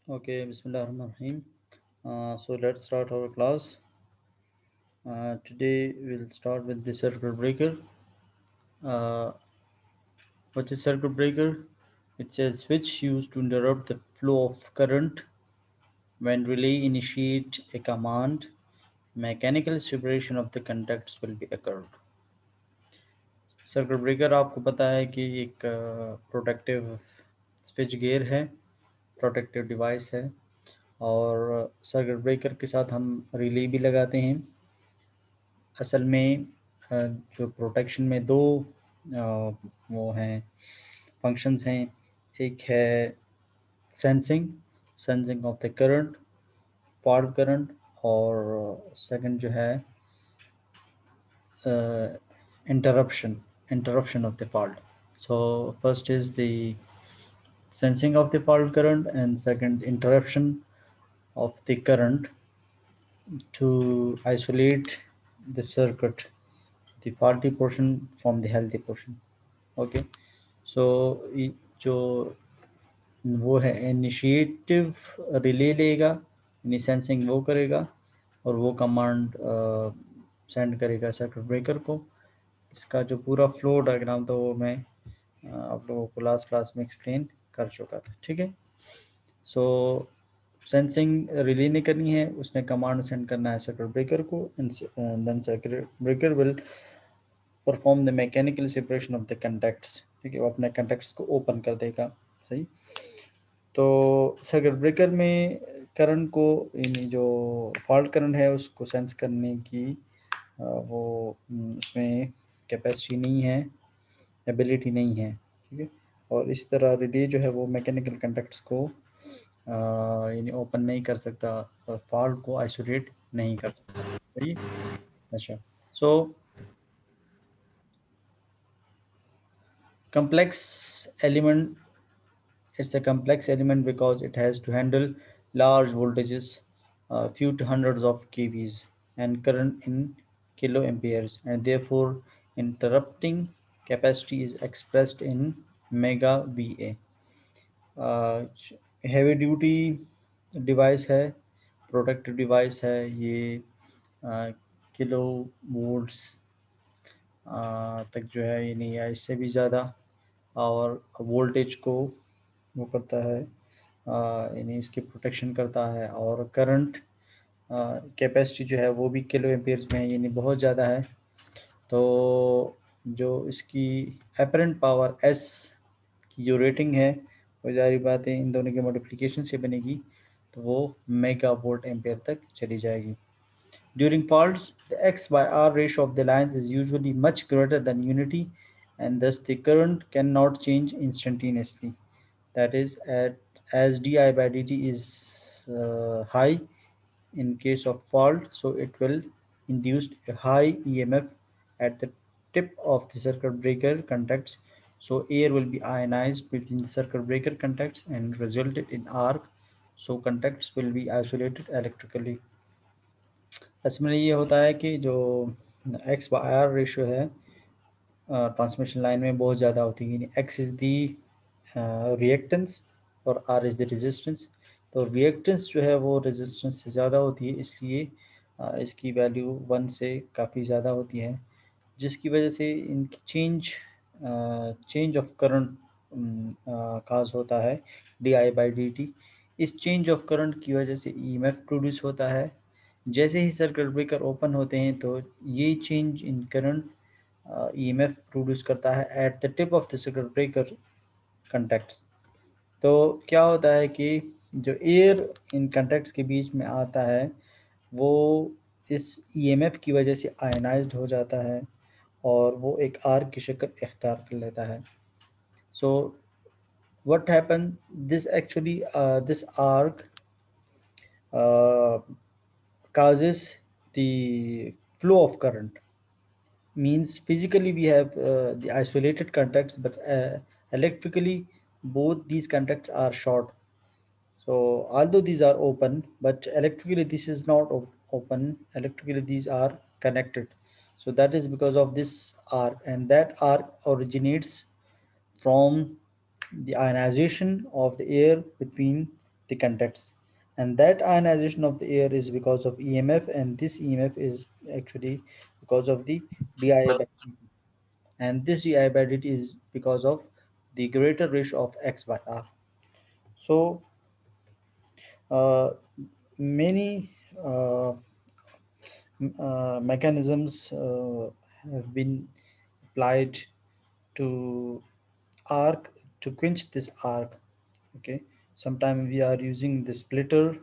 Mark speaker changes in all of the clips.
Speaker 1: Okay, Bismillahirrahmanirrahim. So let's start our class. Today we'll start with the circuit breaker. Uh, what is circuit breaker? It's a switch used to interrupt the flow of current when relay initiate a command. Mechanical separation of the contacts will be occurred. Circuit breaker आपको पता है कि एक protective switch gear है, protective device है और circuit breaker के साथ हम रिले भी लगाते हैं। असल में जो प्रोटेक्शन में दो वो हैं फंक्शंस हैं, एक है sensing sensing of the current, fault current, और सेकंड जो है interruption interruption of the fault. So first is the sensing of the fault current and second interruption of the current to isolate the circuit, the faulty portion from the healthy portion. Okay, so जो वो है initiative relay लेगा, यानी sensing वो करेगा और वो command send करेगा सर्किट ब्रेकर को। इसका जो पूरा फ्लो डायग्राम था वो मैं आप लोगों को लास्ट क्लास में एक्सप्लेन कर चुका था। ठीक है, सो सेंसिंग रिले नहीं करनी है, उसने कमांड सेंड करना है सर्किट ब्रेकर को, then circuit breaker will perform the mechanical separation of the contacts. ठीक है, वो अपने कंटैक्ट्स को ओपन कर देगा। सही, तो सर्किट ब्रेकर में करंट को, यानी जो फॉल्ट करंट है उसको सेंस करने की वो उसमें कैपेसिटी नहीं है, एबिलिटी नहीं है। ठीक है, और इस तरह रिले जो है वो मैकेनिकल कंडक्ट्स को यानी ओपन नहीं कर सकता और फॉल्ट को आइसोलेट नहीं कर सकता। सही, अच्छा। सो complex element, it's a complex element because it has to handle large voltages, few to hundreds of kVs, and current in kiloamperes, and therefore interrupting capacity is expressed in mega VA. Heavy duty device है, protective device है ये, kilo volts तक जो है ये नहीं है, इससे भी ज़्यादा, और वोल्टेज को वो करता है, यानी इसकी प्रोटेक्शन करता है, और करंट कैपेसिटी जो है वो भी किलो एम्पियर्स में है, यानी बहुत ज़्यादा है। तो जो इसकी एपरेंट पावर एस की जो रेटिंग है वो ज़ाहिर बात है इन दोनों के मल्टीप्लिकेशन से बनेगी, तो वो मेगा वोल्ट एम्पेयर तक चली जाएगी। During faults, the X by R ratio of the lines is usually much greater than unity, and thus the current cannot change instantaneously. That is, as di by dt is high in case of fault, so it will induce a high EMF at the tip of the circuit breaker contacts. So air will be ionized between the circuit breaker contacts and resulted in arc. So contacts will be isolated electrically. इसमें ये होता है कि जो x by are ratio है transmission line में बहुत ज़्यादा होती है, यानी एक्स इज़ दी रिएक्टेंस और आर इज़ द रेजिस्टेंस। तो रिएक्टेंस जो है वो रेजिस्टेंस से ज़्यादा होती है, इसलिए इसकी वैल्यू 1 से काफ़ी ज़्यादा होती है, जिसकी वजह से इनकी चेंज ऑफ करंट काज होता है D I by D T. इस चेंज ऑफ करंट की वजह से ईएमएफ प्रोड्यूस होता है। जैसे ही सर्किट ब्रेकर ओपन होते हैं तो ये change in current EMF produce करता है at the tip of the circuit breaker contacts. तो क्या होता है कि जो एयर इन कंटैक्ट्स के बीच में आता है वो इस ईएमएफ की वजह से आयनाइज्ड हो जाता है और वो एक आर्क की शक्ल इख्तियार कर लेता है। So what happen, this actually this arc causes the flow of current. Means physically we have the isolated contacts, but electrically both these contacts are short. So although these are open, but electrically this is not open. Electrically these are connected. So that is because of this arc, and that arc originates from the ionization of the air between the contacts, and that ionization of the air is because of EMF, and this EMF is actually because of the di by dt, and this di by dt is because of the greater ratio of x by r. So uh, many uh, mechanisms have been applied to arc, to quench this arc. Okay, sometimes we are using the splitter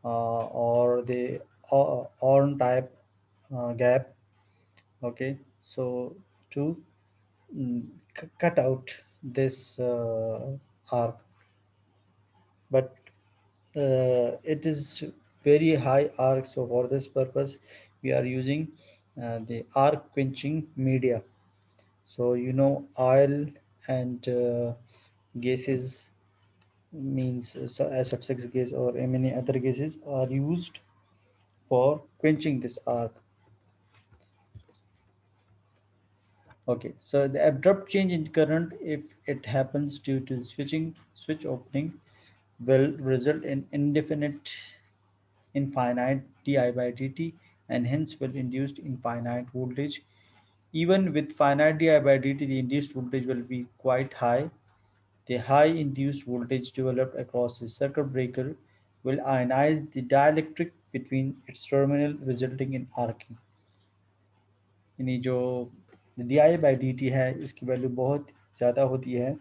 Speaker 1: or the horn type gap. Okay, so to mm, cut out this arc, but it is very high arc, so for this purpose we are using the arc quenching media. So oil and gases, means SF6 gas or many other gases are used for quenching this arc. Okay, so the abrupt change in current, if it happens due to switch opening, will result in indefinite infinite di by dt, and hence will induce infinite voltage. Even with finite di by dt, the induced voltage will be quite high. The high induced voltage developed across the circuit breaker will ionize the dielectric between its terminal, resulting in arcing. यानी जो D I by D T है, इसकी value बहुत ज़्यादा होती है,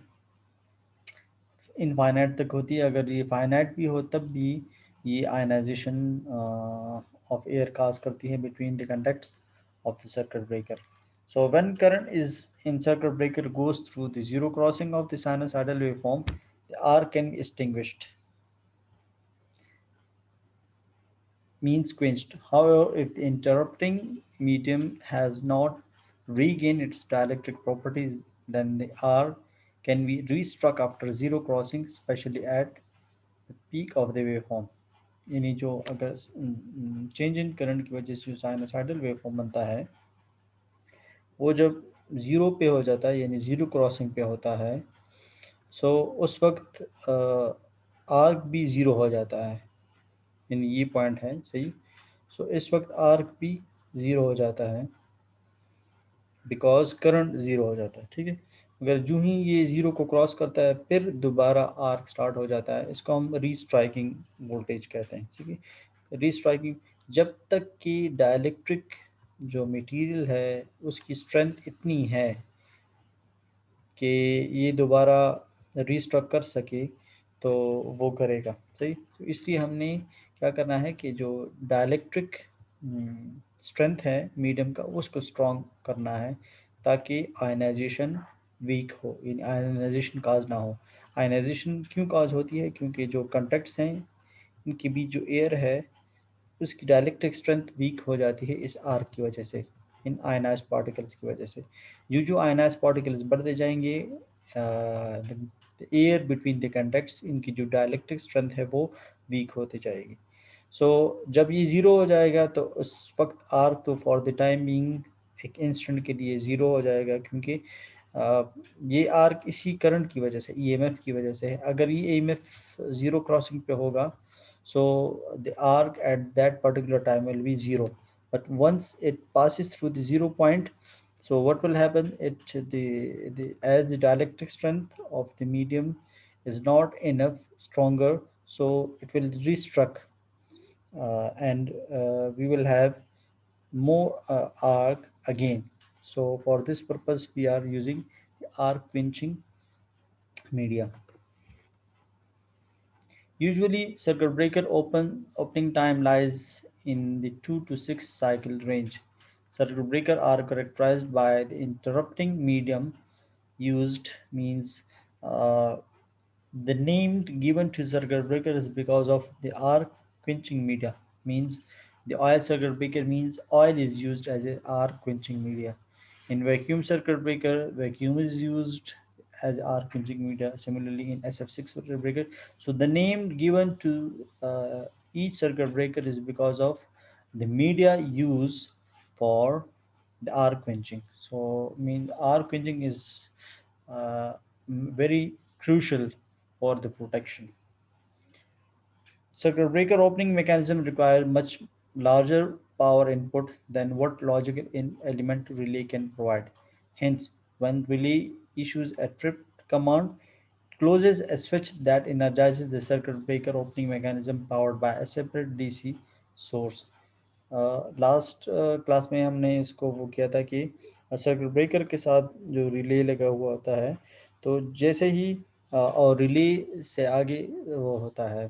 Speaker 1: infinite तक होती है। अगर ये फाइनाइट भी हो तब भी ये आयनाइजेशन ऑफ एयर काज करती है between the conducts of the circuit breaker. So when current is in circuit breaker goes through the zero crossing of the sinusoidal waveform, the arc can be extinguished, means quenched. However, if the interrupting medium has not regained its dielectric properties, then the arc can be restruck after zero crossing, especially at the peak of the waveform. यानी जो अगर change in current की वजह से जो sinusoidal waveform बनता है, वो जब ज़ीरो पे हो जाता है, यानी ज़ीरो क्रॉसिंग पे होता है, सो उस वक्त आर्क भी ज़ीरो हो जाता है। यानी ये पॉइंट है सही। सो इस वक्त आर्क भी ज़ीरो हो जाता है, बिकॉज करंट ज़ीरो हो जाता है। ठीक है, अगर जो ही ये ज़ीरो को क्रॉस करता है, फिर दोबारा आर्क स्टार्ट हो जाता है। इसको हम रीस्ट्राइकिंग वोल्टेज कहते हैं। ठीक है, रीस्ट्राइकिंग, जब तक कि डाइलेक्ट्रिक जो मटेरियल है उसकी स्ट्रेंथ इतनी है कि ये दोबारा रीस्ट्रक कर सके, तो वो करेगा। सही, तो इसलिए हमने क्या करना है कि जो डाइलेक्ट्रिक स्ट्रेंथ है मीडियम का, उसको स्ट्रॉन्ग करना है, ताकि आयनाइजेशन वीक हो, यानी आयनाइजेशन काज ना हो। आयनाइजेशन क्यों काज होती है? क्योंकि जो कंटेक्ट्स हैं, इनके बीच जो एयर है, उसकी डायलेक्ट्रिक स्ट्रेंथ वीक हो जाती है इस आर्क की वजह से, इन आयनाइज पार्टिकल्स की वजह से। जो आयनाइज पार्टिकल्स बढ़ते जाएंगे, एयर बिटवीन द कंडक्ट्स, इनकी जो डायलेक्ट्रिक स्ट्रेंथ है वो वीक होती जाएगी। सो जब ये ज़ीरो हो जाएगा, तो उस वक्त आर्क तो फॉर द टाइम बीइंग एक इंस्टेंट के लिए ज़ीरो हो जाएगा, क्योंकि ये आर्क इसी करंट की वजह से, ईएमएफ की वजह से है। अगर ये ईएमएफ ज़ीरो क्रॉसिंग पे होगा, so the arc at that particular time will be zero. But once it passes through the zero point, so what will happen, the as the dielectric strength of the medium is not enough stronger, so it will restruck, and we will have more arc again. So for this purpose we are using the arc quenching media. Usually, circuit breaker opening time lies in the 2 to 6 cycle range. Circuit breaker are characterized by the interrupting medium used, means uh, the name given to circuit breaker is because of the arc quenching media, means the oil circuit breaker, means oil is used as a arc quenching media. In vacuum circuit breaker, vacuum is used as arc quenching media. Similarly, in SF6 circuit breaker, so the name given to each circuit breaker is because of the media used for the arc quenching. So, mean arc quenching is very crucial for the protection. Circuit breaker opening mechanism require much larger power input than what logical element relay can provide. Hence, when relay issues a trip command, it closes a switch that energizes the circuit breaker opening mechanism powered by a separate DC source. Last class में हमने इसको वो किया था कि circuit breaker के साथ जो रिले लगा हुआ होता है, तो जैसे ही और रिले से आगे वो होता है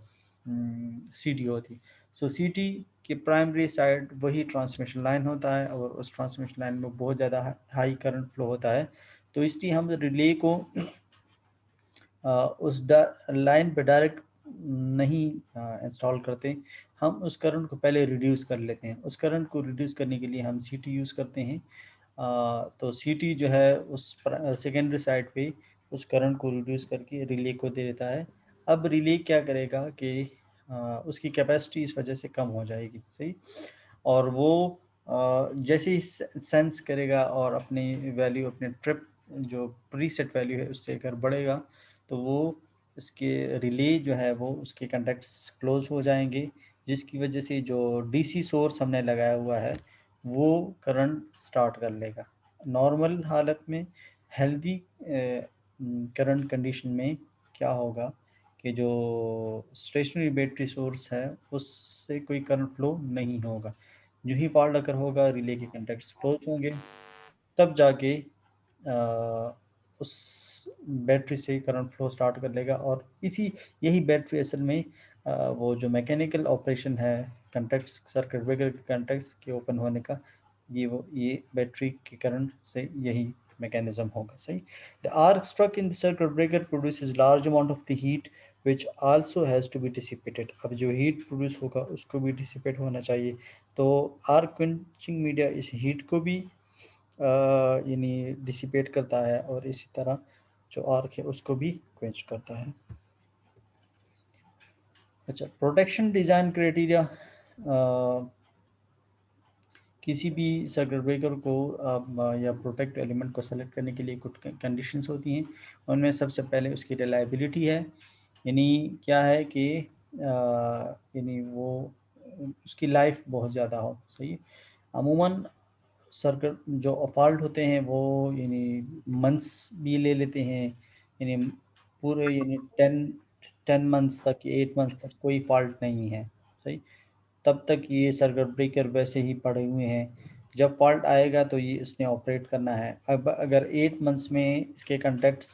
Speaker 1: सीटी होती। सो सीटी की प्राइमरी साइड वही ट्रांसमिशन लाइन होता है और उस ट्रांसमिशन लाइन में बहुत ज़्यादा हाई करंट फ्लो होता है। तो इसलिए हम रिले को उस लाइन पे डायरेक्ट नहीं इंस्टॉल करते। हम उस करंट को पहले रिड्यूस कर लेते हैं। उस करंट को रिड्यूस करने के लिए हम सीटी यूज़ करते हैं। तो सीटी जो है उस सेकेंडरी साइड पे उस करंट को रिड्यूस करके रिले को दे देता है। अब रिले क्या करेगा कि उसकी कैपेसिटी इस वजह से कम हो जाएगी, सही। और वो जैसे ही सेंस करेगा और अपनी वैल्यू अपने ट्रिप जो प्रीसेट वैल्यू है उससे अगर बढ़ेगा, तो वो इसके रिले जो है वो उसके कंडक्ट्स क्लोज हो जाएंगे, जिसकी वजह से जो डीसी सोर्स हमने लगाया हुआ है वो करंट स्टार्ट कर लेगा। नॉर्मल हालत में हेल्दी करंट कंडीशन में क्या होगा कि जो स्टेशनरी बैटरी सोर्स है उससे कोई करंट फ्लो नहीं होगा। जो ही फॉल्ट अगर होगा रिले के कंडक्ट्स क्लोज होंगे, तब जाके उस बैटरी से करंट फ्लो स्टार्ट कर लेगा। और इसी यही बैटरी असल में वो जो मैकेनिकल ऑपरेशन है कंटैक्ट्स सर्किट ब्रेकर के कंटैक्ट्स के ओपन होने का, ये बैटरी के करंट से यही मैकेनिज्म होगा, सही। The arc struck in the circuit breaker produces large amount of the heat which also has to be dissipated. अब जो हीट प्रोड्यूस होगा उसको भी डिसिपेट होना चाहिए। तो आर्क क्वेंचिंग मीडिया इस हीट को भी यानी डिसिपेट करता है और इसी तरह जो आर्क है उसको भी क्वेंच करता है। अच्छा, प्रोटेक्शन डिज़ाइन क्राइटेरिया। किसी भी सर्किट ब्रेकर को या प्रोटेक्ट एलिमेंट को सेलेक्ट करने के लिए कुछ कंडीशंस होती हैं। उनमें सबसे पहले उसकी रिलायबिलिटी है, यानी क्या है कि यानी वो उसकी लाइफ बहुत ज़्यादा हो, सही। अमूमन सर्किट जो फॉल्ट होते हैं वो यानी मंथ्स भी ले लेते हैं, यानी पूरे यानी 10 मंथ्स तक 8 मंथ्स तक कोई फॉल्ट नहीं है, सही। तब तक ये सर्किट ब्रेकर वैसे ही पड़े हुए हैं। जब फॉल्ट आएगा तो ये इसने ऑपरेट करना है। अब अगर 8 मंथ्स में इसके कंटेक्ट्स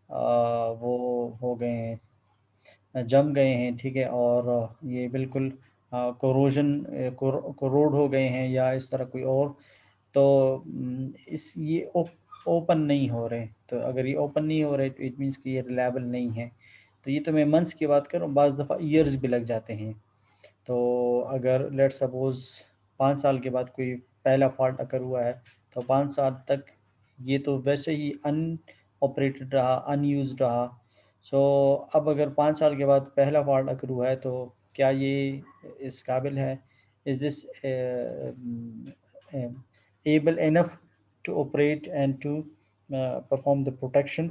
Speaker 1: वो हो गए हैं, जम गए हैं, ठीक है, और ये बिल्कुल कोरोजन कोरोड हो गए हैं या इस तरह कोई और, तो इस ये ओपन नहीं हो रहे। तो अगर ये ओपन नहीं हो रहे तो इट मीन्स कि ये रिलायबल नहीं है। तो ये तो मैं मंथ्स की बात करूँ, बाज़ दफ़ा ईयर्स भी लग जाते हैं। तो अगर लेट सपोज़ 5 साल के बाद कोई पहला फॉल्ट अगर हुआ है, तो 5 साल तक ये तो वैसे ही अनऑपरेटेड रहा, अनयूज़्ड रहा। सो अब अगर 5 साल के बाद पहला फॉल्ट अगर हुआ है, तो क्या ये इस काबिल है? Is this able enough to operate and to perform the protection?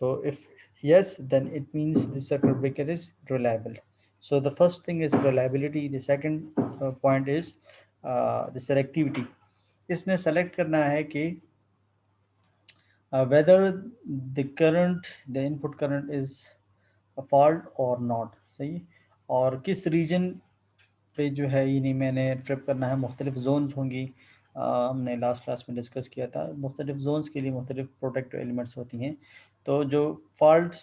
Speaker 1: So if yes, then it means the circuit breaker is reliable. So the first thing is reliability. The second point is the selectivity. इसने select करना है कि whether the current, the input current is a fault or not, सही। और किस reason पे जो है ये नहीं मैंने ट्रिप करना है। मुख्तलिफ जोन्स होंगी, हमने लास्ट क्लास में डिस्कस किया था। मुख्तलिफ जोन्स के लिए मुख्तलिफ प्रोटेक्टिव एलिमेंट्स होती हैं। तो जो फॉल्ट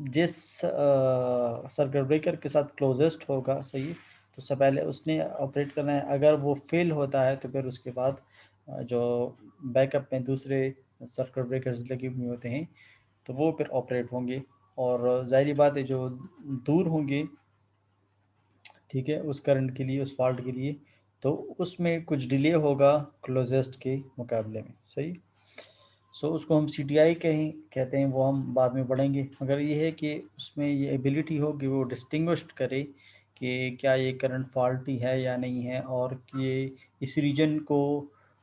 Speaker 1: जिस सर्किट ब्रेकर के साथ क्लोजेस्ट होगा, सही, तो सबसे पहले उसने ऑपरेट करना है। अगर वो फेल होता है तो फिर उसके बाद जो बैकअप में दूसरे सर्किट ब्रेकर्स लगे हुए होते हैं तो वो फिर ऑपरेट होंगे। और ज़ाहिर बात है जो दूर होंगे, ठीक है, उस करंट के लिए, उस फॉल्ट के लिए, तो उसमें कुछ डिले होगा क्लोजेस्ट के मुकाबले में, सही। सो उसको हम सीटीआई कहें कहते हैं, वो हम बाद में पढ़ेंगे। मगर ये है कि उसमें ये एबिलिटी हो कि वो डिस्टिंग्विश करे कि क्या ये करंट फॉल्टी है या नहीं है, और कि ये इस रीजन को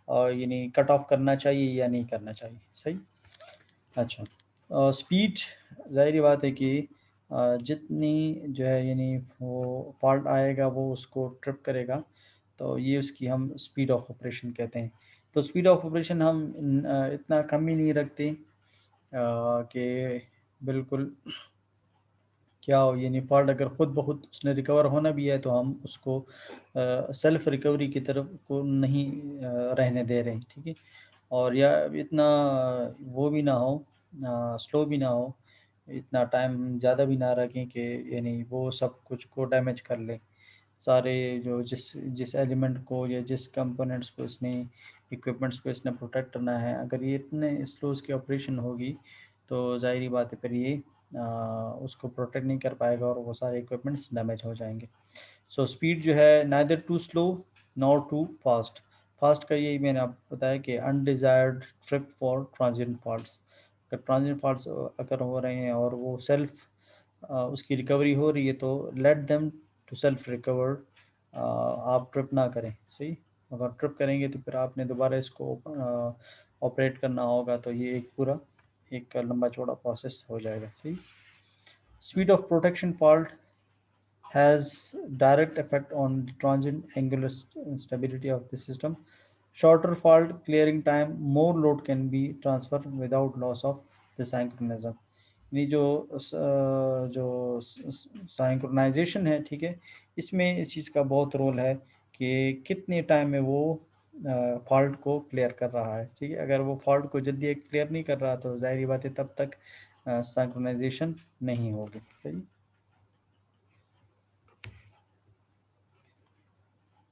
Speaker 1: यानी कट ऑफ करना चाहिए या नहीं करना चाहिए, सही। अच्छा, स्पीड, ज़ाहिर बात है कि जितनी जो है यानी वो फॉल्ट आएगा वो उसको ट्रिप करेगा, तो ये उसकी हम स्पीड ऑफ ऑपरेशन कहते हैं। तो स्पीड ऑफ ऑपरेशन हम इतना कम ही नहीं रखते कि बिल्कुल क्या हो, यानी फॉल्ट अगर खुद ब खुद उसने रिकवर होना भी है तो हम उसको सेल्फ रिकवरी की तरफ को नहीं रहने दे रहे हैं, ठीक है। और या इतना वो भी ना हो, स्लो भी ना हो, इतना टाइम ज़्यादा भी ना रखें कि यानी वो सब कुछ को डैमेज कर ले। सारे जो जिस जिस एलिमेंट को या जिस कंपोनेंट्स को इसने इक्विपमेंट्स को इसने प्रोटेक्ट करना है, अगर ये इतने स्लो उसकी ऑपरेशन होगी तो ज़ाहिर बात है फिर ये उसको प्रोटेक्ट नहीं कर पाएगा और वो सारे इक्विपमेंट्स डैमेज हो जाएंगे। सो स्पीड जो है neither too slow nor too fast. Fast का यही मैंने आपको बताया कि undesired trip for transient faults. अगर ट्रांजिएंट फॉल्ट्स अगर हो रहे हैं और वो सेल्फ उसकी रिकवरी हो रही है तो let them to self recover. आप ट्रिप ना करें, सही। अगर ट्रिप करेंगे तो फिर आपने दोबारा इसको ऑपरेट करना होगा, तो ये एक पूरा एक लंबा चौड़ा प्रोसेस हो जाएगा, सही। Speed of protection fault has direct effect on the transient angular stability of the system. Shorter fault clearing time, more load can be transferred without loss of the synchronism. ये जो साइंक्रोनाइजेशन है, ठीक है, इसमें इस चीज़ का बहुत रोल है कि कितने टाइम में वो फॉल्ट को क्लियर कर रहा है, ठीक है। अगर वो फॉल्ट को जल्दी क्लियर नहीं कर रहा तो जाहिर बात है तब तक सिंक्रोनाइजेशन नहीं होगी, सही।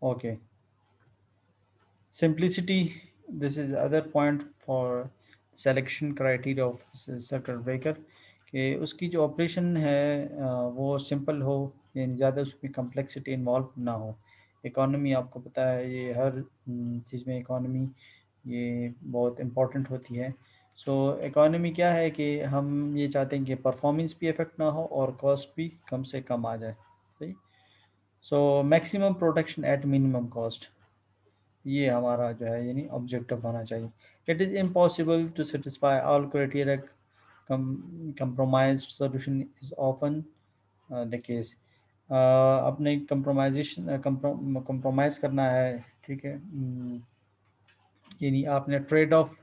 Speaker 1: Okay, simplicity, this is other point for selection criteria of circuit breaker कि उसकी जो ऑपरेशन है वो सिंपल हो, यानी ज़्यादा उसमें कम्प्लेक्सिटी इन्वॉल्व ना हो। इकोनॉमी आपको पता है ये हर चीज़ में इकोनॉमी ये बहुत इम्पोर्टेंट होती है। सो इकोनॉमी क्या है कि हम ये चाहते हैं कि परफॉर्मेंस भी इफेक्ट ना हो और कॉस्ट भी कम से कम आ जाए, सही। So maximum protection at minimum cost, ये हमारा जो है यानी ऑब्जेक्टिव होना चाहिए। It is impossible to satisfy all criteria, compromised solution is often the case। अपने कंप्रोमाइजेशन कंप्रोमाइज़ करना है, ठीक है, यानी आपने ट्रेड ऑफ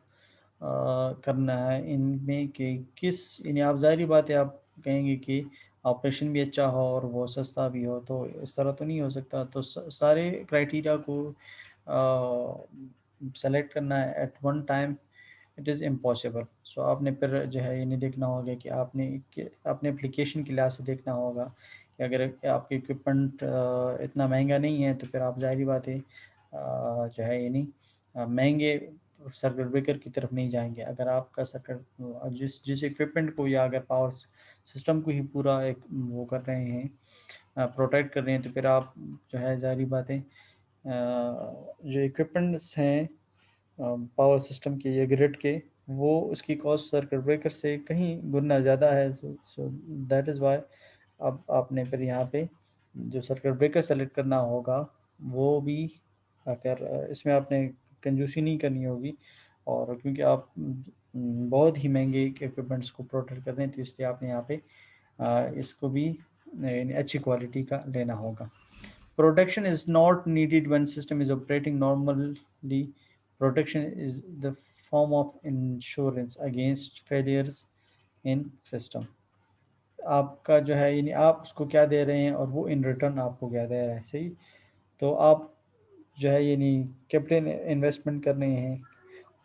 Speaker 1: करना है इनमें कि किस, यानी आप ज़ाहिर बात है आप कहेंगे कि ऑपरेशन भी अच्छा हो और वो सस्ता भी हो, तो इस तरह तो नहीं हो सकता। तो सारे क्राइटेरिया को सेलेक्ट करना है at one time, it is impossible. So आपने फिर जो है ये नहीं देखना होगा कि आपने अपने एप्लीकेशन के लिहाज से देखना होगा कि अगर आपके इक्विपमेंट इतना महंगा नहीं है तो फिर आप ज़ाहिर बात है जो है ये नहीं महंगे सर्किट ब्रेकर की तरफ नहीं जाएंगे। अगर आपका सर्किट जिस जिस इक्विपमेंट को या अगर पावर सिस्टम को ही पूरा एक वो कर रहे हैं प्रोटेक्ट कर रहे हैं, तो फिर आप जो है ज़ाहिर बात है जो इक्विपमेंट्स हैं पावर सिस्टम के या ग्रिड के, वो उसकी कॉस्ट सर्किट ब्रेकर से कहीं गुना ज़्यादा है। सो दैट इज़ वाई अब आपने फिर यहाँ पे जो सर्किट ब्रेकर सेलेक्ट करना होगा वो भी अगर इसमें आपने कंजूसी नहीं करनी होगी, और क्योंकि आप बहुत ही महंगे इक्विपमेंट्स को प्रोटेक्ट कर रहे हैं तो इसलिए आपने यहाँ पे इसको भी यानी अच्छी क्वालिटी का लेना होगा। Protection is not needed when system is operating normally. Protection is the form of insurance against failures in system। आपका जो है यानी आप उसको क्या दे रहे हैं और वो इन रिटर्न आपको क्या दे रहा है, सही। तो आप जो है यानी कैपिटल इन्वेस्टमेंट कर रहे हैं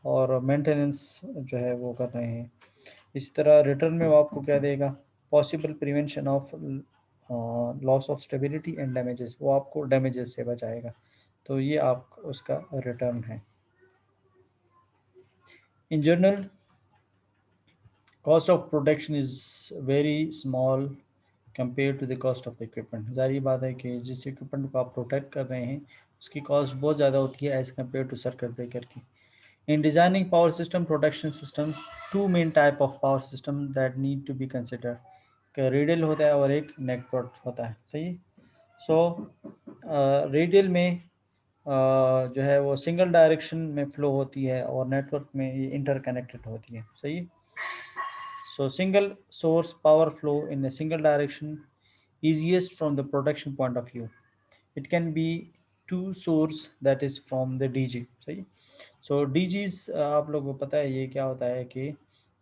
Speaker 1: और मेंटेनेंस जो है वो कर रहे हैं। इसी तरह रिटर्न में वो आपको क्या देगा, possible prevention of loss of stability and damages, वो आपको डैमेजेस से बचाएगा। तो ये आप उसका रिटर्न है। In general cost of protection is very small compare to the cost of the equipment. ज़ाहिर बात है कि जिस इक्विपमेंट को आप प्रोटेक्ट कर रहे हैं उसकी कॉस्ट बहुत ज़्यादा होती है as compare to circuit breaker की। In designing power system protection system, two main type of power system that need to be considered, कि रेडियल होता है और एक नेटवर्क होता है, सही। सो रेडियल में जो है वो सिंगल डायरेक्शन में फ्लो होती है और नेटवर्क में ये इंटरकनेक्टेड होती है, सही। So single source power flow in a single direction, easiest from the production point of view. It can be two source, that is from the DG, सही। सो डीजीज आप लोगों को पता है ये क्या होता है कि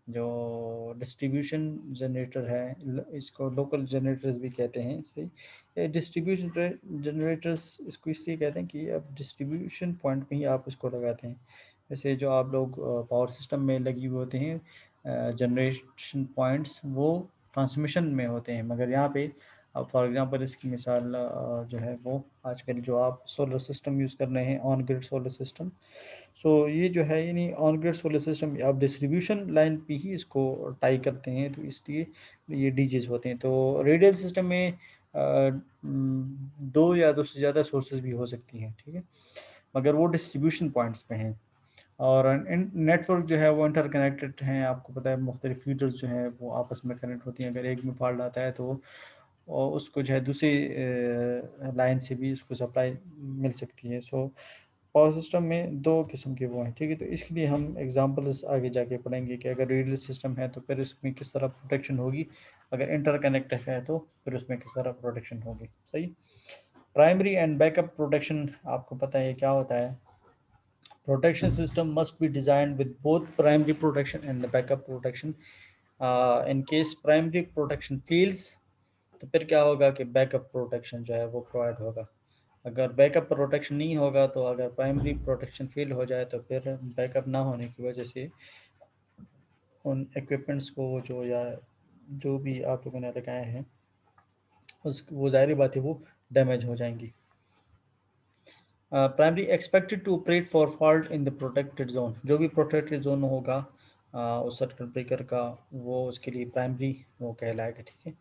Speaker 1: जो डिस्ट्रीब्यूशन जनरेटर है, इसको लोकल जनरेटर्स भी कहते हैं, सही। ये डिस्ट्रीब्यूशन जनरेटर्स इसको इसलिए कहते हैं कि अब डिस्ट्रीब्यूशन पॉइंट पे ही आप इसको लगाते हैं। जैसे जो आप लोग पावर सिस्टम में लगी हुए होते हैं जनरेशन पॉइंट्स, वो ट्रांसमिशन में होते हैं, मगर यहाँ पे अब फॉर एग्जांपल इसकी मिसाल जो है वो आजकल जो आप सोलर सिस्टम यूज़ कर रहे हैं, ऑन ग्रिड सोलर सिस्टम। सो ये जो है यानी ऑन ग्रिड सोलर सिस्टम आप डिस्ट्रीब्यूशन लाइन पे ही इसको टाई करते हैं, तो इसलिए ये डीजेज होते हैं। तो रेडियल सिस्टम में दो या दो से ज़्यादा सोर्सेज भी हो सकती हैं, ठीक है, मगर वो डिस्ट्रीब्यूशन पॉइंट्स पे हैं। और नेटवर्क जो है वो इंटरकनेक्टेड हैं, आपको पता है मुख्तलिफ फीडर्स जो हैं वो आपस में कनेक्ट होती हैं। अगर एक में फॉल्ट आता है तो और उसको जो है दूसरी लाइन से भी उसको सप्लाई मिल सकती है। सो पावर सिस्टम में दो किस्म के वो हैं, ठीक है। तो इसके लिए हम एग्जांपल्स आगे जाके पढ़ेंगे कि अगर रेडियल सिस्टम है तो फिर इसमें किस तरह प्रोटेक्शन होगी, अगर इंटरकनेक्टेड है तो फिर उसमें किस तरह प्रोटेक्शन होगी, सही। प्राइमरी एंड बैकअप प्रोटेक्शन आपको पता है क्या होता है। Protection system must be designed with both primary protection and the backup protection. In case primary protection fails, तो फिर क्या होगा कि बैकअप प्रोटेक्शन जो है वो प्रोवाइड होगा। अगर बैकअप प्रोटेक्शन नहीं होगा तो अगर प्राइमरी प्रोटेक्शन फेल हो जाए तो फिर बैकअप ना होने की वजह से उन इक्विपमेंट्स को जो या जो भी आप लोगों ने लगाए हैं उस वो ज़ाहिर बात है वो डैमेज हो जाएंगी। Primary expected to operate for fault in the protected zone, जो भी प्रोटेक्टेड जोन होगा उस सर्किट ब्रेकर का, वो उसके लिए प्राइमरी वो कहलाएगा, ठीक है।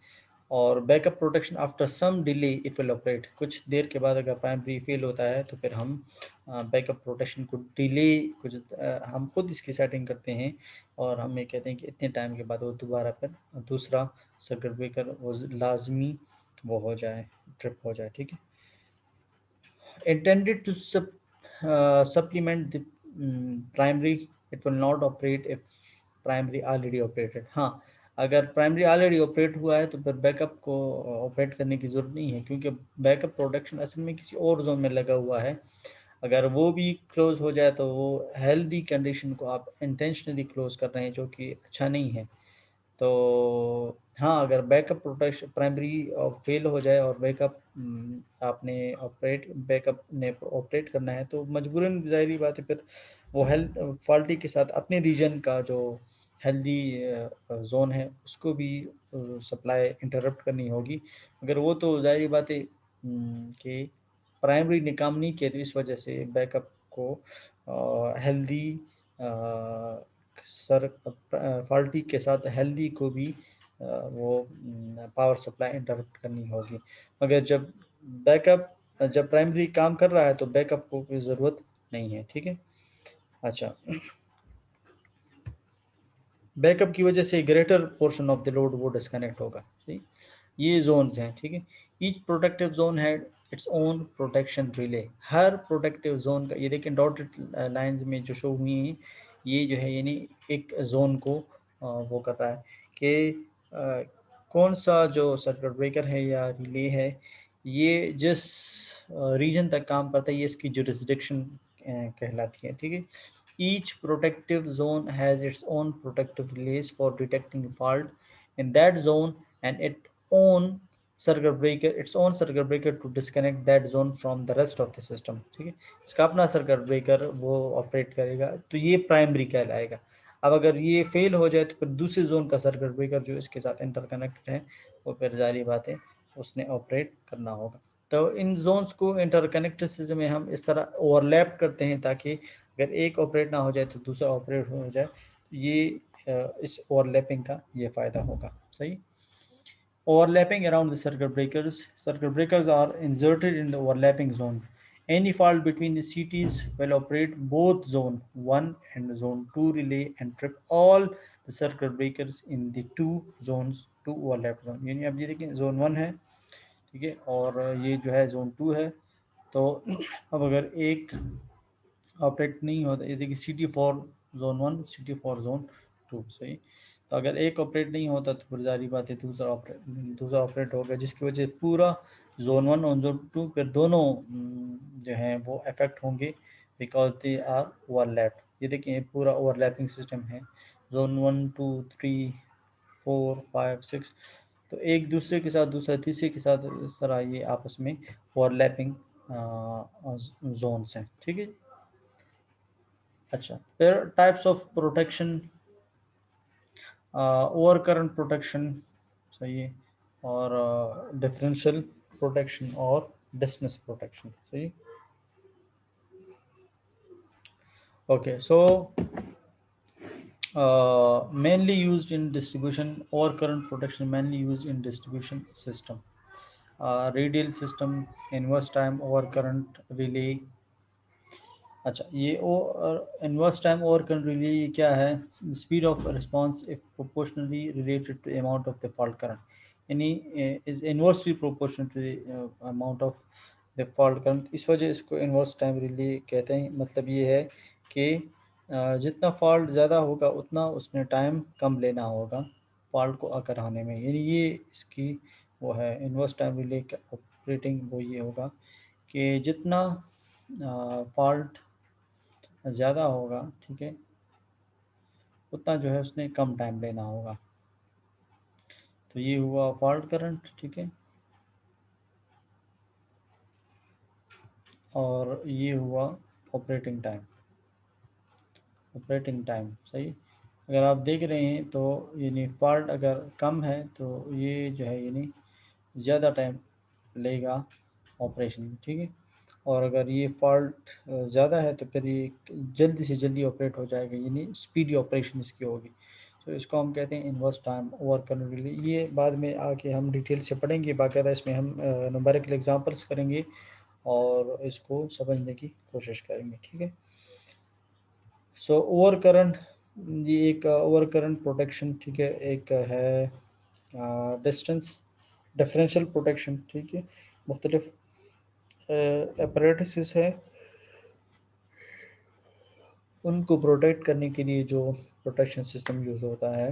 Speaker 1: और backup protection after some delay it will operate, कुछ देर के बाद अगर प्राइमरी फेल होता है तो फिर हम बैकअप प्रोटेक्शन को डिले कुछ हम खुद इसकी सेटिंग करते हैं और हम ये कहते हैं कि इतने टाइम के बाद वो दोबारा फिर दूसरा सर्किट ब्रेकर वो लाजमी वो हो जाए, ट्रिप हो जाए, ठीक है। Intended to supplement the primary, it will not operate if primary already operated। हाँ, अगर प्राइमरी ऑलरेडी ऑपरेट हुआ है तो फिर बैकअप को ऑपरेट करने की ज़रूरत नहीं है, क्योंकि बैकअप प्रोडक्शन असल में किसी और जोन में लगा हुआ है। अगर वो भी क्लोज हो जाए तो वो हेल्दी कंडीशन को आप इंटेंशनली क्लोज कर रहे हैं, जो कि अच्छा नहीं है। तो हाँ, अगर बैकअप प्रोटेक्शन प्राइमरी फेल हो जाए और बैकअप आपने ऑपरेट बैकअप ने ऑपरेट करना है तो मजबूरन ज़ाहिर बात है फिर वो हेल्थ फॉल्टी के साथ अपने रीजन का जो हेल्दी जोन है उसको भी सप्लाई इंटरप्ट करनी होगी। अगर वो तो ज़ाहिर बात है कि प्राइमरी ने काम नहीं किया तो इस वजह से बैकअप को हेल्दी सर फॉल्टी के साथ हेल्दी को भी वो पावर सप्लाई इंटरप्ट करनी होगी। मगर जब प्राइमरी काम कर रहा है तो बैकअप को कोई ज़रूरत नहीं है, ठीक है। अच्छा, बैकअप की वजह से greater portion of the load वो डिस्कनेक्ट होगा, ठीक। ये जोन्स हैं, ठीक है। ईच प्रोटेक्टिव जोन है इट्स ओन प्रोटेक्शन रिले। हर प्रोटेक्टिव जोन का, ये देखें डॉटेड लाइंस में जो शो हुई हैं, ये जो है यानी एक जोन को वो कर रहा है कि कौन सा जो सर्किट ब्रेकर है या रिले है, ये जिस रीजन तक काम करता है ये इसकी जुरिस्डिक्शन कहलाती है, ठीक है। Each protective zone has its own protective relays for detecting fault in that zone and its own circuit breaker to disconnect that zone from the rest of the system, ठीक है। इसका अपना सर्किट ब्रेकर वो operate करेगा, तो ये primary कहलाएगा। अब अगर ये फेल हो जाए तो फिर दूसरे जोन का सर्किट ब्रेकर जो इसके साथ इंटरकनेक्टेड है वो फिर जारी बात है उसने ऑपरेट करना होगा। तो इन जोन्स को इंटरकनेक्टेड सिस्टम में हम इस तरह ओवरलैप करते हैं ताकि अगर एक ऑपरेट ना हो जाए तो दूसरा ऑपरेट हो जाए। ये इस ओवरलैपिंग का ये फ़ायदा होगा, सही। Overlapping around the circuit breakers. Circuit breakers are inserted in the overlapping zone. Any fault between the CTs will operate both zone 1 and zone 2 relay and trip all the circuit breakers in the two zones to overlap zone। यानी अब ये देखिए zone 1 है, ठीक है, और ये जो है जोन 2 है। तो अब अगर एक ऑपरेट नहीं होता, ये देखिए C T for zone 1, C T for zone 2, सही। तो अगर एक ऑपरेट नहीं होता तो फिर जारी बात है दूसरा ऑपरेट होगा, जिसकी वजह से पूरा जोन 1 और जोन 2 फिर दोनों जो हैं वो अफेक्ट होंगे, बिकॉज दे आर ओवरलैप। ये देखिए पूरा ओवरलैपिंग सिस्टम है, जोन 1 2 3 4 5 6, तो एक दूसरे के साथ दूसरा तीसरे के साथ इस तरह ये आपस में ओवरलैपिंग जोन्स हैं, ठीक है। अच्छा, फिर types of protection, over current protection, सही है, और डिफरेंशियल प्रोटेक्शन और डिस्टेंस प्रोटेक्शन, सही। Okay, so mainly used in distribution, or current protection mainly used in distribution system, radial system, inverse time over current relay। अच्छा, ये ओ inverse time over current relay ये क्या है? Speed of response if proportionally related to amount of the fault current, यानी is inversely proportional to the amount of the fault current. इस वजह इसको इनवर्स टाइम रिले कहते हैं। मतलब ये है कि जितना फॉल्ट ज़्यादा होगा उतना उसने टाइम कम लेना होगा फॉल्ट को आकर आने में, यानी ये इसकी वो है इनवर्स टाइम रिले का ऑपरेटिंग वो ये होगा कि जितना फॉल्ट ज़्यादा होगा, ठीक है, उतना जो है उसने कम टाइम लेना होगा। तो ये हुआ फॉल्ट करंट, ठीक है, और ये हुआ ऑपरेटिंग टाइम। ऑपरेटिंग टाइम, सही। अगर आप देख रहे हैं तो यानी फॉल्ट अगर कम है तो ये जो है यानी ज़्यादा टाइम लेगा ऑपरेशन में, ठीक है। और अगर ये फॉल्ट ज़्यादा है तो फिर ये जल्दी से जल्दी ऑपरेट हो जाएगा, यानी स्पीडी ऑपरेशन इसकी होगी। तो इसको हम कहते हैं इन्वर्स टाइम ओवर करने के लिए। ये बाद में आके हम डिटेल से पढ़ेंगे, बाकायदा इसमें हम न्यूमेरिकल एग्जांपल्स करेंगे और इसको समझने की कोशिश करेंगे, ठीक है। सो ओवर करंट, ये एक ओवर करंट प्रोटेक्शन, ठीक है, एक है डिस्टेंस डिफरेंशियल प्रोटेक्शन, ठीक है। मुख्तलिफ अपरेटिस है, उनको प्रोटेक्ट करने के लिए जो प्रोटेक्शन सिस्टम यूज़ होता है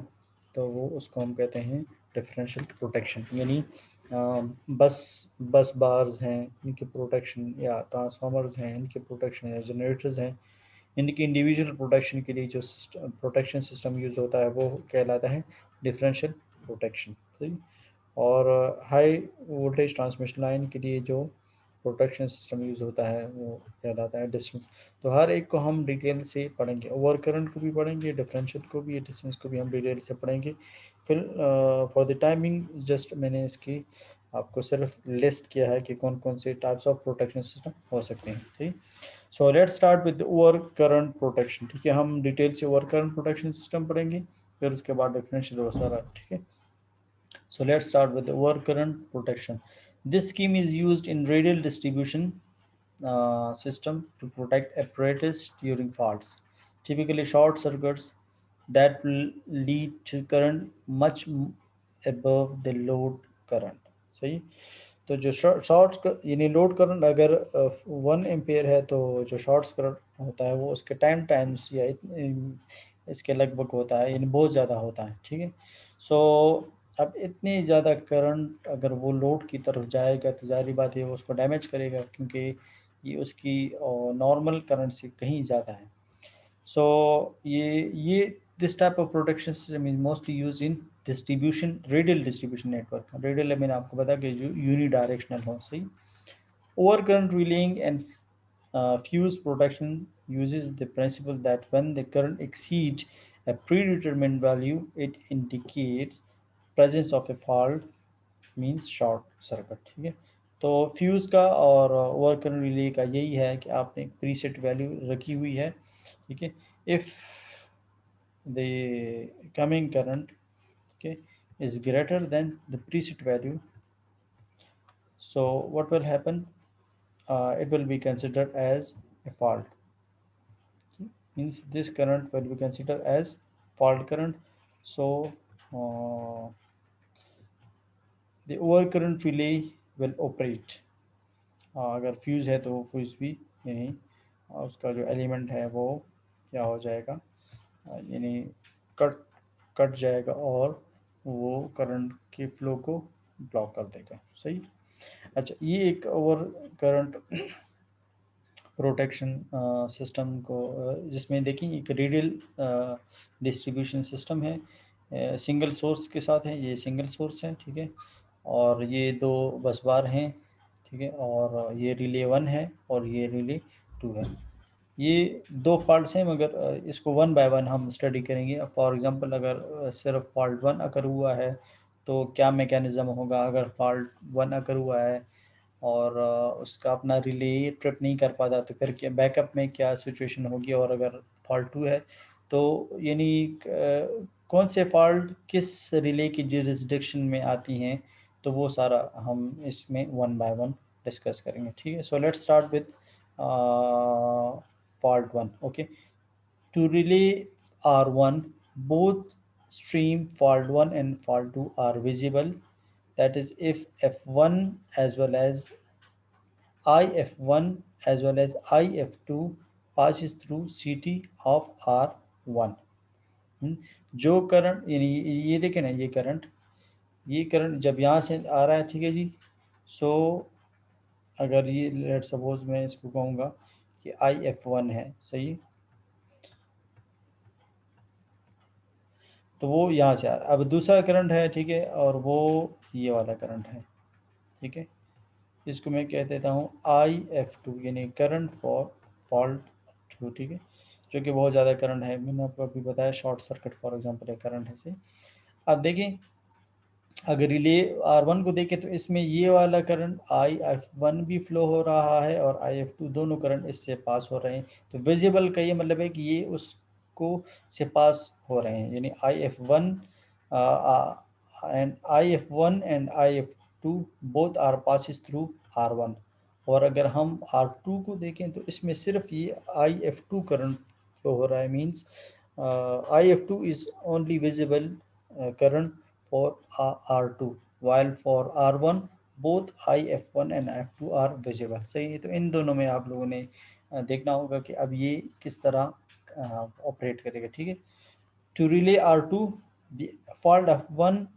Speaker 1: तो वो उसको हम कहते हैं डिफरेंशियल प्रोटेक्शन। यानी बस बस बार्स हैं इनकी प्रोटेक्शन, या ट्रांसफार्मर्स हैं इनके प्रोटेक्शन, या जनरेटर्स हैं इनकी इंडिविजुअल प्रोटेक्शन के लिए जो सिस्टम प्रोटेक्शन सिस्टम यूज़ होता है वो कहलाता है डिफरेंशियल प्रोटेक्शन, सही। और हाई वोल्टेज ट्रांसमिशन लाइन के लिए जो प्रोटेक्शन सिस्टम यूज़ होता है वो कहलाता है डिस्टेंस। तो हर एक को हम डिटेल से पढ़ेंगे, ओवर करंट को भी पढ़ेंगे, डिफरेंशियल को भी, डिस्टेंस को भी हम डिटेल से पढ़ेंगे। फिर फॉर द टाइमिंग जस्ट मैंने इसकी आपको सिर्फ लिस्ट किया है कि कौन कौन से टाइप्स ऑफ प्रोटेक्शन सिस्टम हो सकते हैं, सही। So let's start with over current protection, ठीक है। हम डिटेल से ओवर करंट प्रोटेक्शन सिस्टम पढ़ेंगे, फिर उसके बाद डिफरेंशियल और सारा, ठीक है। So let's start with the overcurrent protection. This scheme is used in radial distribution system to protect apparatus during faults, typically short circuits that will lead to current much above the load current, सही। तो जो short यानी load current अगर 1 ampere है तो जो short current होता है वो उसके 10 टाइम्स या इसके लगभग होता है, यानी बहुत ज़्यादा होता है, ठीक है। सो अब इतनी ज़्यादा करंट अगर वो लोड की तरफ जाएगा तो ज़ाहिर बात है वो उसको डैमेज करेगा, क्योंकि ये उसकी नॉर्मल करंट से कहीं ज़्यादा है। सो ये this type of protection system is mostly use in distribution, radial distribution network. Radial मैंने आपको बताया कि जो यूनी डायरेक्शनल हो, सही। Over current relying and fuse protection uses the principle that when the current exceeds a predetermined value, it indicates presence of a fault, means short circuit, ठीक है। तो फ्यूज़ का और ओवर करंट रिले का यही है कि आपने एक प्रीसेट वैल्यू रखी हुई है, ठीक है। If the coming current, okay, is greater than the preset value, so what will happen? It will be considered as a fault, means this current will be considered as fault current. So uh, the overcurrent relay will operate, अगर fuse है तो वो fuse भी यानी उसका जो element है वो क्या हो जाएगा, यानी कट कट जाएगा और वो करंट के फ्लो को ब्लॉक कर देगा। सही। अच्छा, ये एक और करंट प्रोटेक्शन सिस्टम को जिसमें देखिए एक रेडियल डिस्ट्रीब्यूशन सिस्टम है, सिंगल सोर्स के साथ है, ये सिंगल सोर्स है, ठीक है। और ये दो बस बार हैं, ठीक है। और ये रिले 1 है और ये रिले 2 है। ये दो फॉल्ट्स हैं, मगर इसको वन बाय वन हम स्टडी करेंगे। फॉर एग्जांपल अगर सिर्फ फॉल्ट 1 अगर हुआ है तो क्या मैकेनिज़्म होगा। अगर फॉल्ट 1 अगर हुआ है और उसका अपना रिले ट्रिप नहीं कर पाता तो फिर क्या बैकअप में क्या सिचुएशन होगी। और अगर फॉल्ट 2 है तो यानी कौन से फॉल्ट किस रिले की जुरिस्डिक्शन में आती हैं, तो वो सारा हम इसमें वन बाय वन डिस्कस करेंगे, ठीक है। So let's start with fault 1। Okay, to relay R1, both stream fault 1 and fault 2 are visible. That is, if F1 as well as IF1 as well as IF2 passes through CT of R1। जो current यानी ये देखें ना, ये current जब यहाँ से आ रहा है, ठीक है जी। सो अगर ये लेट सपोज मैं इसको कहूँगा कि IF1 है, सही। तो वो यहाँ से आ रहा है। अब दूसरा करंट है, ठीक है, और वो ये वाला करंट है, ठीक है। इसको मैं कह देता हूँ IF2 यानी करंट फॉर फॉल्ट 2, ठीक है। जो कि बहुत ज़्यादा करंट है, मैंने आपको अभी बताया शॉर्ट सर्किट फॉर एग्जांपल है करंट है से। अब देखें, अगर रिले R1 को देखें तो इसमें ये वाला करंट IF1 भी फ्लो हो रहा है और IF2, दोनों करंट इससे पास हो रहे हैं। तो विजिबल का ये मतलब है कि ये उसको से पास हो रहे हैं, यानी IF1 and IF2 both are passes through R1। और अगर हम R2 को देखें तो इसमें सिर्फ ये IF2 करंट फ्लो हो रहा है। Means IF2 is only visible current for R2, while for R1 both IF1 and IF2 are visible। सही है। तो इन दोनों में आप लोगों ने देखना होगा कि अब ये किस तरह ऑपरेट करेगा, ठीक है। To relay R2 the fault F1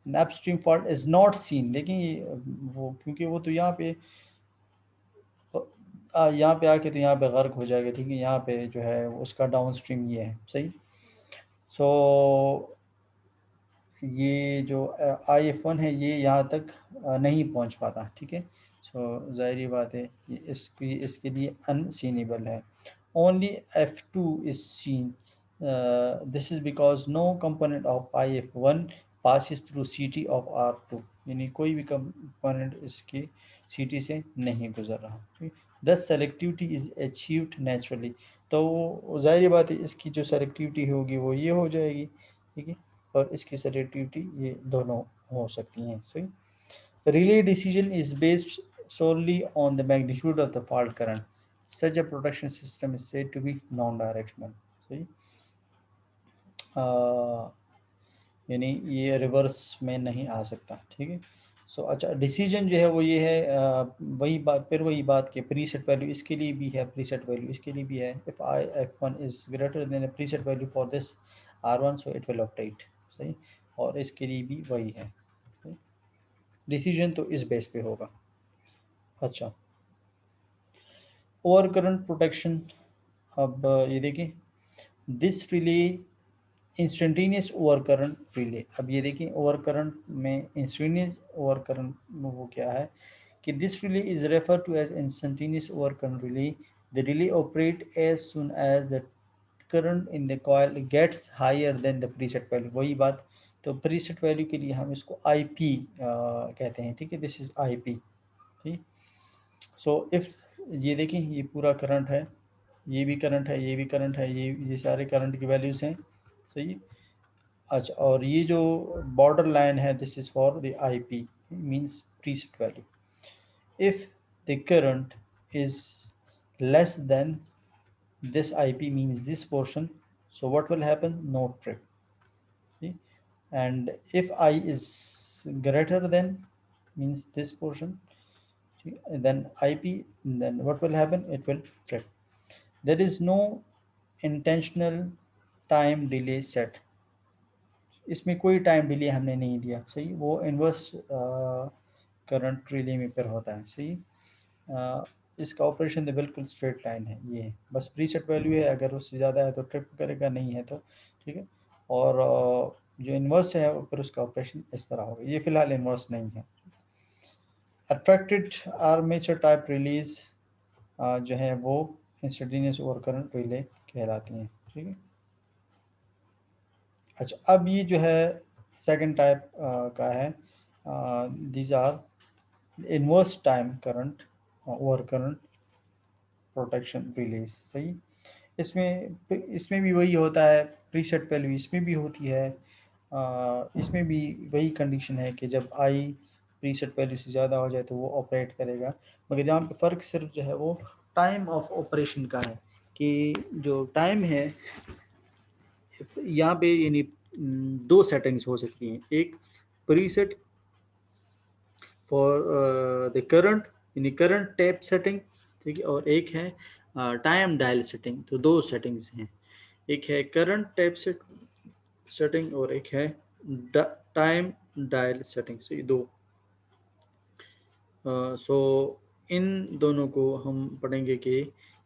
Speaker 1: an upstream fault is not seen। लेकिन ये वो क्योंकि वो तो यहाँ पे आके तो यहाँ पे गर्क हो जाएगा, ठीक है। यहाँ पे जो है उसका डाउन स्ट्रीम ये है, सही। सो ये जो IF1 है ये यहाँ तक नहीं पहुँच पाता, ठीक है। सो ज़ाहिर बात है ये इसके लिए अनसीनेबल है। Only F2 is seen. This is because no component of IF1 passes through CT of R2। यानी कोई भी कंपोनेंट इसके CT से नहीं गुजर रहा। दस सेलेक्टिविटी इज अचीव्ड नेचुरली। तो ज़ाहिर बात है इसकी जो सेलेक्टिविटी होगी वो ये हो जाएगी, ठीक है। और इसकी सेलेक्टिविटी ये दोनों हो सकती हैं, सही। Relay decision is based solely on the magnitude of the fault current. Such a protection system is said to be non-directional। सही। यानी ये रिवर्स में नहीं आ सकता, ठीक है। सो अच्छा, डिसीजन जो है वो ये है, वही बात कि प्रीसेट वैल्यू इसके लिए भी है, प्रीसेट वैल्यू इसके लिए भी है। If IF1 is greater than a preset value for this R1 so it will operate, सही। और इसके लिए भी वही है। डिसीजन तो इस बेस पे होगा। अच्छा, ओवर करंट प्रोटेक्शन। अब ये देखिए, this relay instantaneous over current relay. अब ये देखिए ओवर करंट में इंस्टेंटेनियस ओवर करंट वो क्या है कि this relay is refer to as instantaneous over current relay. The relay operate as soon as the current in the coil gets higher than the preset value. वही बात, तो preset value के लिए हम इसको IP कहते हैं, ठीक है। दिस इज IP, ठीक। सो इफ़ ये देखें ये पूरा करंट है, ये भी करंट है, ये भी करंट है, ये सारे करंट की वैल्यूज़ हैं, सही। अच्छा, और ये जो बॉर्डर लाइन है this is for the IP means preset value. If the current is less than this IP means this portion, so what will happen? No trip, see? And if I is greater than means this portion, see? Then IP, then what will happen? It will trip. There is no intentional time delay set, इसमें कोई time delay हमने नहीं दिया, सही। वो inverse current relay में फिर होता है, सही। इसका ऑपरेशन तो बिल्कुल स्ट्रेट लाइन है, ये है बस प्रीसेट वैल्यू है, अगर उससे ज़्यादा है तो ट्रिप करेगा, नहीं है तो ठीक है। और जो इन्वर्स है वो फिर उसका ऑपरेशन इस तरह होगा, ये फिलहाल इन्वर्स नहीं है। अट्रैक्टेड आर्मेचर टाइप रिलीज जो है वो इंस्टेंटेनियस ओवर करंट रिले कहलाती हैं, ठीक है। अच्छा, अब ये जो है सेकंड टाइप का है, these are inverse time current over current protection relays, सही। इसमें भी वही होता है, प्रीसेट वैल्यू इसमें भी होती है। इसमें भी वही कंडीशन है कि जब आई प्रीसेट वैल्यू से ज़्यादा हो जाए तो वो ऑपरेट करेगा, मगर यहाँ पे फ़र्क सिर्फ जो है वो टाइम ऑफ ऑपरेशन का है, कि जो टाइम है यहाँ पे यानी दो सेटिंग्स हो सकती हैं, एक प्रीसेट फॉर द करंट यानी करंट टैप सेटिंग, ठीक है, और एक है टाइम डायल सेटिंग। तो दो सेटिंग्स हैं, एक है करंट टैप सेटिंग और एक है टाइम डायल सेटिंग, सो ये दो। सो इन दोनों को हम पढ़ेंगे कि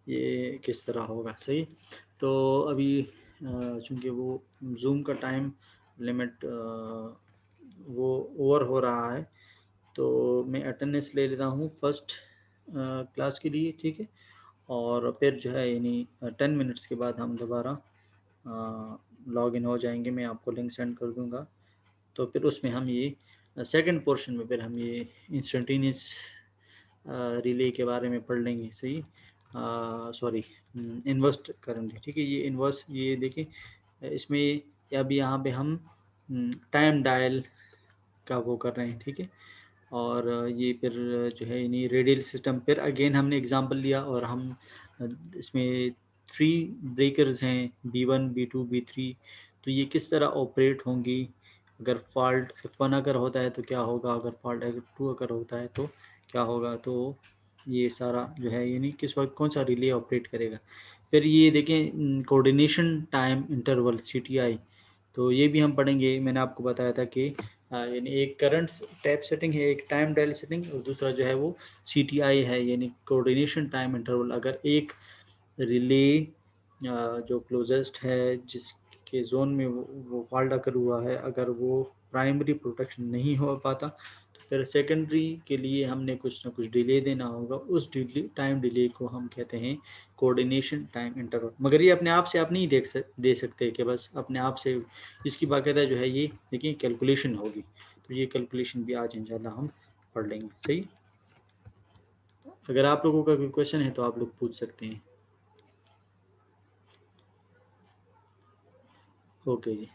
Speaker 1: ये किस तरह होगा, सही। तो अभी चूँकि वो जूम का टाइम लिमिट वो ओवर हो रहा है, तो मैं अटेंडेंस ले लेता हूँ फर्स्ट क्लास के लिए, ठीक है। और फिर जो है यानी 10 मिनट्स के बाद हम दोबारा लॉग इन हो जाएंगे, मैं आपको लिंक सेंड कर दूंगा। तो फिर उसमें हम ये सेकंड पोर्शन में फिर हम ये इंस्टेंटेनियस रिले के बारे में पढ़ लेंगे, सही। सॉरी, इन्वर्स करेंगे, ठीक है। ये इन्वर्स, ये देखिए इसमें अभी यहाँ पे हम टाइम डायल का वो कर रहे हैं, ठीक है। और ये फिर जो है यानी रेडियल सिस्टम, फिर अगेन हमने एग्जांपल लिया और हम इसमें 3 ब्रेकर्स हैं, B1 B2 B3। तो ये किस तरह ऑपरेट होंगी, अगर फॉल्ट F1 अगर होता है तो क्या होगा, अगर फॉल्ट F2 अगर होता है तो क्या होगा। तो ये सारा जो है यानी किस वक्त कौन सा रिले ऑपरेट करेगा। फिर ये देखें कोऑर्डिनेशन टाइम इंटरवल CTI, तो ये भी हम पढ़ेंगे। मैंने आपको बताया था कि यानी एक करंट टैप सेटिंग है, एक टाइम डायल सेटिंग, और दूसरा जो है वो CTI है, यानी कोऑर्डिनेशन टाइम इंटरवल। अगर एक रिले जो क्लोजेस्ट है, जिसके जोन में वो फॉल्ट अगर हुआ है, अगर वो प्राइमरी प्रोटेक्शन नहीं हो पाता, तो फिर सेकेंडरी के लिए हमने कुछ ना कुछ डिले देना होगा। उस टाइम डिले को हम कहते हैं कोऑर्डिनेशन टाइम इंटरवल। मगर ये अपने आप से आप नहीं दे सकते कि बस अपने आप से, इसकी बाकायदा जो है ये देखिए कैलकुलेशन होगी। तो ये कैलकुलेशन भी आज इंशाल्लाह हम पढ़ लेंगे, सही। अगर आप लोगों का कोई क्वेश्चन है तो आप लोग पूछ सकते हैं। ओके जी।